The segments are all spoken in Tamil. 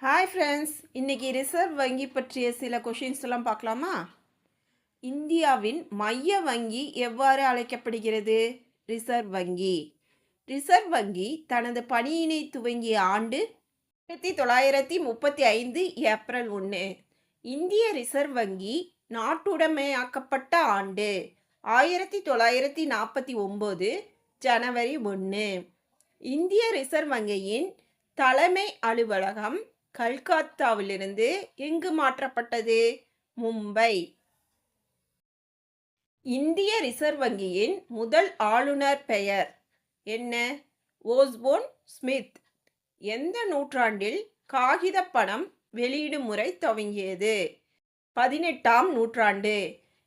ஹாய் ஃப்ரெண்ட்ஸ், இன்னைக்கு ரிசர்வ் வங்கி பற்றிய சில கொஷின்ஸ் எல்லாம் பார்க்கலாமா? இந்தியாவின் மைய வங்கி எவ்வாறு அழைக்கப்படுகிறது? ரிசர்வ் வங்கி. ரிசர்வ் வங்கி தனது பணியினை துவங்கிய ஆண்டு 1935 ஏப்ரல் 1. இந்திய ரிசர்வ் வங்கி நாட்டுடைமையாக்கப்பட்ட ஆண்டு 1949 ஜனவரி 1. இந்திய ரிசர்வ் வங்கியின் தலைமை அலுவலகம் கல்கத்தாவிலிருந்து எங்கு மாற்றப்பட்டது? மும்பை. இந்திய ரிசர்வ் வங்கியின் முதல் ஆளுநர் பெயர் என்ன? Osborne Smith. எந்த நூற்றாண்டில் காகித பணம் வெளியிடும் முறை துவங்கியது? 18ஆம் நூற்றாண்டு.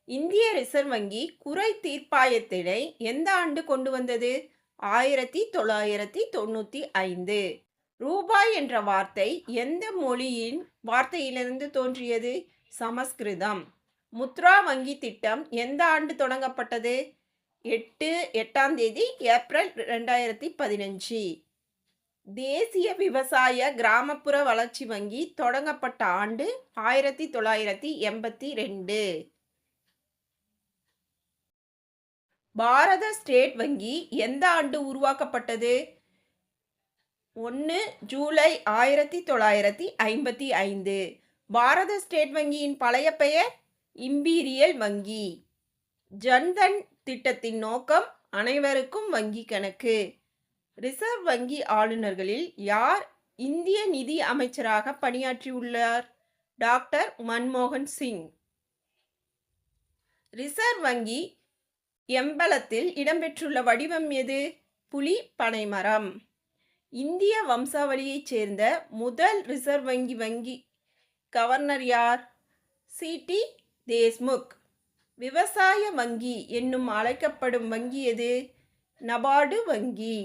இந்திய ரிசர்வ் வங்கி குறை தீர்ப்பாயத்தினை எந்த ஆண்டு கொண்டு வந்தது? 1995. ரூபாய் என்ற வார்த்தை எந்த மொழியின் வார்த்தையிலிருந்து தோன்றியது? சமஸ்கிருதம். முத்ரா வங்கி திட்டம் எந்த ஆண்டு தொடங்கப்பட்டது? 8ஆம் தேதி ஏப்ரல் 2015. தேசிய விவசாய கிராமப்புற வளர்ச்சி வங்கி தொடங்கப்பட்ட ஆண்டு 1982. பாரத ஸ்டேட் வங்கி எந்த ஆண்டு உருவாக்கப்பட்டது? 1 ஜூலை 1955. பாரத ஸ்டேட் வங்கியின் பழைய பெயர் இம்பீரியல் வங்கி. ஜன்தன் திட்டத்தின் நோக்கம் அனைவருக்கும் வங்கி கணக்கு. ரிசர்வ் வங்கி ஆளுநர்களில் யார் இந்திய நிதி அமைச்சராக பணியாற்றியுள்ளார்? டாக்டர் மன்மோகன் சிங். ரிசர்வ் வங்கி எம்பலத்தில் இடம்பெற்றுள்ள வடிவம் எது? புலி பனைமரம். இந்திய வம்சாவளியைச் சேர்ந்த முதல் ரிசர்வ் வங்கி கவர்னர் யார்? சி.டி. தேஷ்முக். விவசாய வங்கி என்னும் அழைக்கப்படும் வங்கி எது? நபார்டு வங்கி.